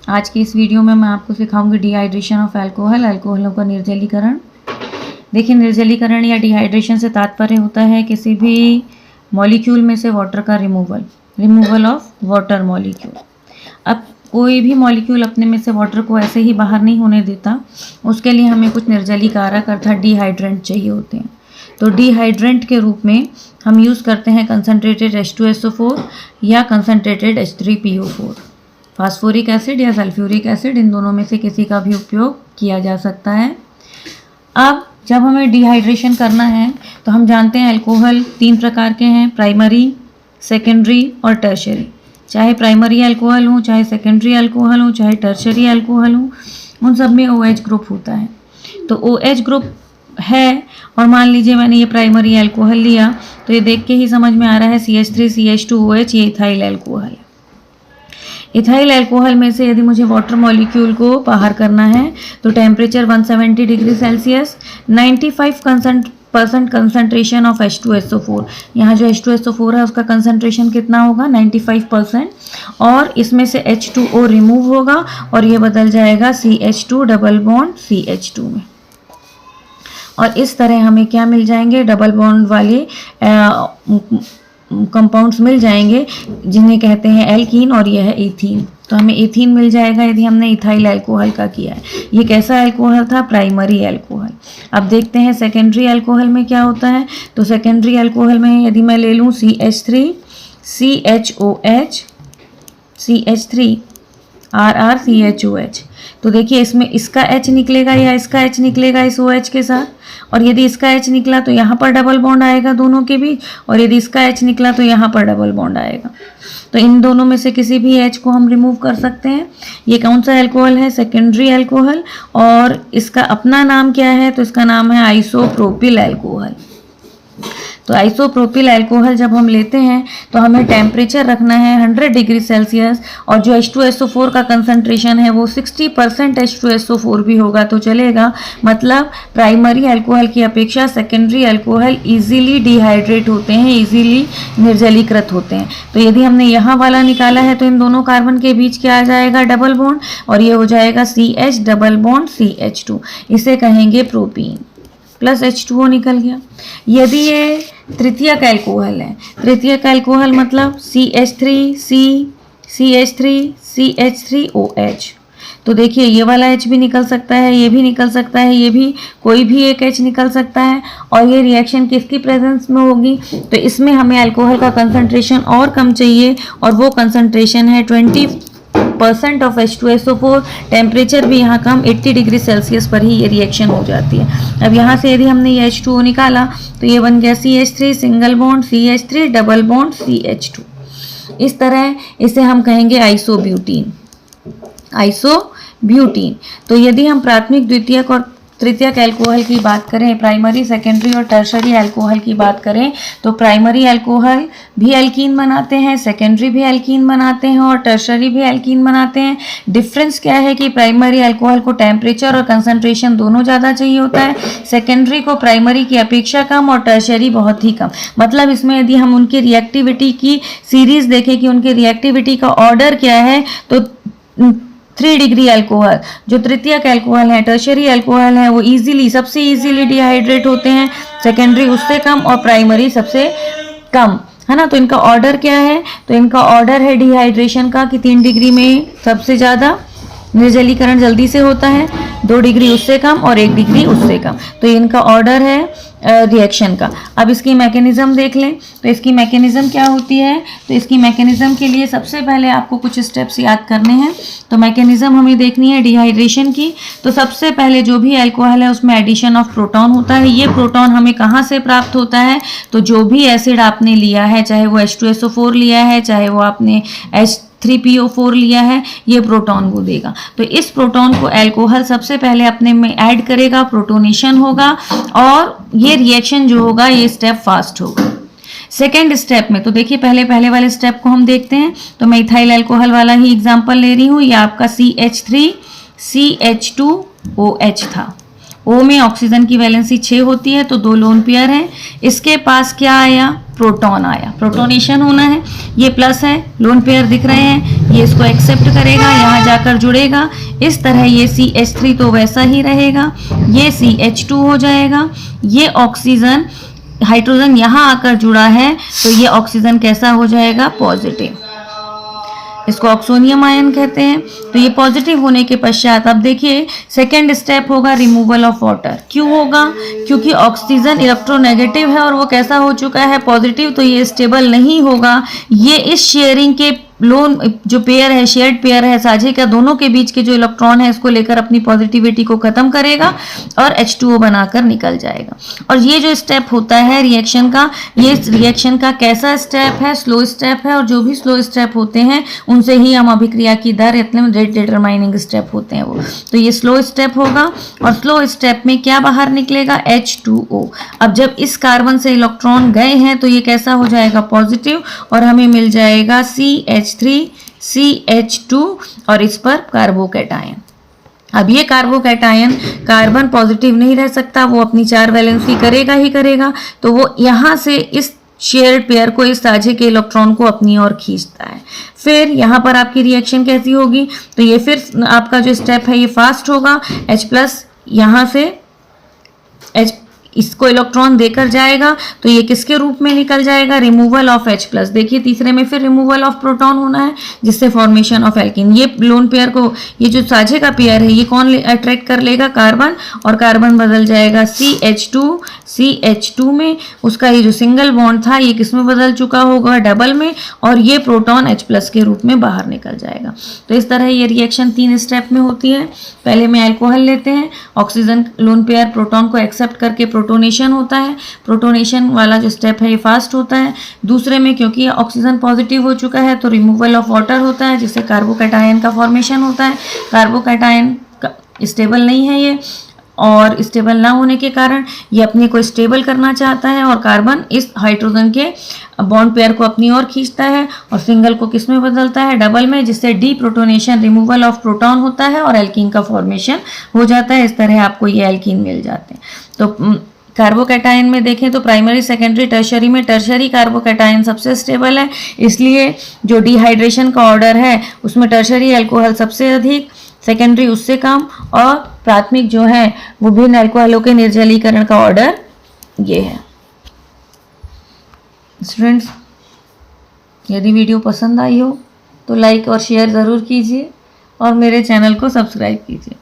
आज की इस वीडियो में मैं आपको सिखाऊंगी डिहाइड्रेशन ऑफ अल्कोहल, अल्कोहलों का निर्जलीकरण। देखिए, निर्जलीकरण या डिहाइड्रेशन से तात्पर्य होता है किसी भी मॉलिक्यूल में से वाटर का रिमूवल ऑफ वाटर मॉलिक्यूल। अब कोई भी मॉलिक्यूल अपने में से वाटर को ऐसे ही बाहर नहीं होने देता, उसके लिए हमें कुछ निर्जलीकारक अर्थात डिहाइड्रेंट चाहिए होते हैं। तो डिहाइड्रेंट के रूप में हम यूज़ करते हैं कंसनट्रेटेड H2SO4 या कंसनट्रेटेड H3PO4। फास्फोरिक एसिड या सल्फ्यूरिक एसिड, इन दोनों में से किसी का भी उपयोग किया जा सकता है। अब जब हमें डिहाइड्रेशन करना है तो हम जानते हैं अल्कोहल 3 प्रकार के हैं, प्राइमरी, सेकेंडरी और टर्शरी। चाहे प्राइमरी अल्कोहल हो, चाहे सेकेंडरी अल्कोहल हो, चाहे टर्शरी अल्कोहल हो, उन सब में OH ग्रुप होता है। तो OH ग्रुप है और मान लीजिए मैंने ये प्राइमरी अल्कोहल लिया, तो ये देख के ही समझ में आ रहा है CH3CH2OH, ये इथाइल अल्कोहल है। इथाइल अल्कोहल में से यदि मुझे वाटर मॉलिक्यूल को बाहर करना है तो temperature 170 degree Celsius, 95% concentration of H2SO4। यहाँ जो H2SO4 है उसका कंसनट्रेशन कितना होगा, 95%, और इसमें से H2O रिमूव होगा और ये बदल जाएगा CH2 डबल बॉन्ड CH2 में। और इस तरह हमें क्या मिल जाएंगे, डबल बॉन्ड वाले कंपाउंड्स मिल जाएंगे जिन्हें कहते हैं एल्कीन, और यह है एथीन। तो हमें एथीन मिल जाएगा यदि हमने इथाइल अल्कोहल का किया है। ये कैसा अल्कोहल था, प्राइमरी अल्कोहल। अब देखते हैं सेकेंडरी अल्कोहल में क्या होता है। तो सेकेंडरी अल्कोहल में यदि मैं ले लूँ CH3 CHOH CH3 RR CHOH, तो देखिए इसमें इसका H निकलेगा या इसका H निकलेगा इस OH के साथ, और यदि इसका H निकला तो यहाँ पर डबल बॉन्ड आएगा दोनों के बीच, और यदि इसका H निकला तो यहाँ पर डबल बॉन्ड आएगा। तो इन दोनों में से किसी भी H को हम रिमूव कर सकते हैं। ये कौन सा अल्कोहल है, सेकेंडरी अल्कोहल, और इसका अपना नाम क्या है, तो इसका नाम है आइसोप्रोपिल अल्कोहल। तो आइसोप्रोपिल अल्कोहल जब हम लेते हैं तो हमें टेम्परेचर रखना है 100 डिग्री सेल्सियस, और जो H2SO4 का कंसंट्रेशन है वो 60% H2SO4 भी होगा तो चलेगा। मतलब प्राइमरी अल्कोहल की अपेक्षा सेकेंडरी अल्कोहल इजीली डिहाइड्रेट होते हैं, इजीली निर्जलीकृत होते हैं। तो यदि हमने यहाँ वाला निकाला है तो इन दोनों कार्बन के बीच क्या आ जाएगा, डबल बॉन्ड, और ये हो जाएगा CH डबल बॉन्ड CH2। इसे कहेंगे प्रोपीन, प्लस H2O निकल गया। यदि ये तृतीयक अल्कोहल है, तृतीयक अल्कोहल मतलब CH3CH3OH, तो देखिए ये वाला H भी निकल सकता है, ये भी निकल सकता है, ये भी, कोई भी एक H निकल सकता है। और ये रिएक्शन किसकी प्रेजेंस में होगी, तो इसमें हमें अल्कोहल का कंसंट्रेशन और कम चाहिए, और वो कंसंट्रेशन है 20% ऑफ H2SO4। टेम्परेचर भी यहाँ कम, 80 डिग्री सेल्सियस पर ही ये रिएक्शन हो जाती है। अब यहाँ से यदि हमने ये H2O निकाला तो ये बन गया CH3 single bond CH3 double bond CH2। इस तरह इसे हम कहेंगे आइसोब्यूटीन। तो यदि हम प्राथमिक, द्वितीयक और तृतीयक अल्कोहल की बात करें, प्राइमरी, सेकेंडरी और टर्शरी अल्कोहल की बात करें, तो प्राइमरी अल्कोहल भी एल्कीन बनाते हैं, सेकेंडरी भी एल्कीन बनाते हैं और टर्शरी भी एल्कीन बनाते हैं। डिफरेंस क्या है कि प्राइमरी अल्कोहल को टेम्परेचर और कंसंट्रेशन दोनों ज़्यादा चाहिए होता है, सेकेंडरी को प्राइमरी की अपेक्षा कम और टर्शरी बहुत ही कम। मतलब इसमें यदि हम उनकी रिएक्टिविटी की सीरीज देखें कि उनकी रिएक्टिविटी का ऑर्डर क्या है, तो 3 डिग्री अल्कोहल जो तृतीयक अल्कोहल है, टर्शरी अल्कोहल है, वो इजीली, सबसे इजीली डिहाइड्रेट होते हैं, सेकेंडरी उससे कम और प्राइमरी सबसे कम, है ना। तो इनका ऑर्डर क्या है, तो इनका ऑर्डर है डिहाइड्रेशन का कि 3 डिग्री में सबसे ज़्यादा निर्जलीकरण जल्दी से होता है, 2 डिग्री उससे कम और 1 डिग्री उससे कम। तो इनका ऑर्डर है रिएक्शन का। अब इसकी मैकेनिज्म देख लें, तो इसकी मैकेनिज्म क्या होती है, तो इसकी मैकेनिज्म के लिए सबसे पहले आपको कुछ स्टेप्स याद करने हैं। तो मैकेनिज्म हमें देखनी है डिहाइड्रेशन की। तो सबसे पहले जो भी अल्कोहल है उसमें एडिशन ऑफ प्रोटॉन होता है। ये प्रोटॉन हमें कहाँ से प्राप्त होता है, तो जो भी एसिड आपने लिया है, चाहे वो H2SO4 लिया है, चाहे वो आपने H3PO4 लिया है, ये प्रोटॉन को देगा। तो इस प्रोटॉन को अल्कोहल सबसे पहले अपने में ऐड करेगा, प्रोटोनेशन होगा, और ये रिएक्शन जो होगा ये स्टेप फास्ट होगा। सेकेंड स्टेप में तो देखिए पहले वाले स्टेप को हम देखते हैं। तो मैं इथाइल अल्कोहल वाला ही एग्जांपल ले रही हूँ। ये आपका CH3CH2OH था, O में ऑक्सीजन की वैलेंसी 6 होती है तो 2 लोन पेयर है। इसके पास क्या आया, प्रोटॉन आया, प्रोटोनेशन होना है, ये प्लस है, लोन पेयर दिख रहे हैं, ये इसको एक्सेप्ट करेगा, यहाँ जाकर जुड़ेगा, इस तरह ये CH3 तो वैसा ही रहेगा, ये CH2 हो जाएगा, ये ऑक्सीजन हाइड्रोजन यहाँ आकर जुड़ा है तो ये ऑक्सीजन कैसा हो जाएगा, पॉजिटिव, इसको ऑक्सोनियम आयन कहते हैं। तो ये पॉजिटिव होने के पश्चात अब देखिए सेकेंड स्टेप होगा रिमूवल ऑफ वाटर। क्यों होगा, क्योंकि ऑक्सीजन इलेक्ट्रोनेगेटिव है और वो कैसा हो चुका है, पॉजिटिव, तो ये स्टेबल नहीं होगा, ये इस शेयरिंग के लोन जो पेयर है, शेयर्ड पेयर है साझे का, दोनों के बीच के जो इलेक्ट्रॉन है इसको लेकर अपनी पॉजिटिविटी को खत्म करेगा और H2O बनाकर निकल जाएगा। और ये जो स्टेप होता है रिएक्शन का, ये रिएक्शन का कैसा स्टेप है, स्लो स्टेप है, और जो भी स्लो स्टेप होते हैं उनसे ही हम अभिक्रिया की दर रेट डिटरमाइनिंग स्टेप होते हैं वो। तो ये स्लो स्टेप होगा और स्लो स्टेप में क्या बाहर निकलेगा, H2O। अब जब इस कार्बन से इलेक्ट्रॉन गए हैं तो ये कैसा हो जाएगा, पॉजिटिव, और हमें मिल जाएगा CH3 CH2 और इस पर कार्बोकैटायन। अब ये कार्बोकैटायन कार्बन पॉजिटिव नहीं रह सकता, वो अपनी 4 वैलेंसी करेगा ही करेगा, तो वो यहाँ से इस शेयर्ड पेयर को, इस साझे के इलेक्ट्रॉन को अपनी ओर खींचता है। फिर यहाँ पर आपकी रिएक्शन कैसी होगी, तो ये फिर आपका जो स्टेप है ये फास्ट होगा, H+ यहाँ से इसको इलेक्ट्रॉन देकर जाएगा तो ये किसके रूप में निकल जाएगा, रिमूवल ऑफ H+। देखिए तीसरे में फिर रिमूवल ऑफ प्रोटॉन होना है जिससे फॉर्मेशन ऑफ एल्कीन। ये लोन पेयर को, ये जो साझे का पेयर है ये कौन अट्रैक्ट कर लेगा, कार्बन, और कार्बन बदल जाएगा CH2 में, उसका ये जो सिंगल बॉन्ड था ये किस में बदल चुका होगा, डबल में, और ये प्रोटॉन H+ के रूप में बाहर निकल जाएगा। तो इस तरह ये रिएक्शन 3 स्टेप में होती है। पहले में अल्कोहल लेते हैं, ऑक्सीजन लोन पेयर प्रोटॉन को एक्सेप्ट करके प्रोटोनेशन होता है, प्रोटोनेशन वाला जो स्टेप है ये फास्ट होता है। दूसरे में क्योंकि ऑक्सीजन पॉजिटिव हो चुका है तो रिमूवल ऑफ वाटर होता है जिससे कार्बोकैटायन का फॉर्मेशन होता है। कार्बोकैटायन स्टेबल नहीं है ये, और स्टेबल ना होने के कारण ये अपने को स्टेबल करना चाहता है और कार्बन इस हाइड्रोजन के बॉन्ड पेयर को अपनी ओर खींचता है और सिंगल को किस में बदलता है, डबल में, जिससे डीप्रोटोनेशन, रिमूवल ऑफ प्रोटॉन होता है और एल्कीन का फॉर्मेशन हो जाता है। इस तरह आपको ये एल्कीन मिल जाते हैं। तो कार्बोकैटायन में देखें तो प्राइमरी, सेकेंडरी, टर्शरी में टर्शरी कार्बोकैटायन सबसे स्टेबल है, इसलिए जो डिहाइड्रेशन का ऑर्डर है उसमें टर्शरी अल्कोहल सबसे अधिक, सेकेंडरी उससे कम, और प्राथमिक जो है वो विभिन्न अल्कोहलों के निर्जलीकरण का ऑर्डर ये है। स्टूडेंट्स, यदि वीडियो पसंद आई हो तो लाइक और शेयर ज़रूर कीजिए और मेरे चैनल को सब्सक्राइब कीजिए।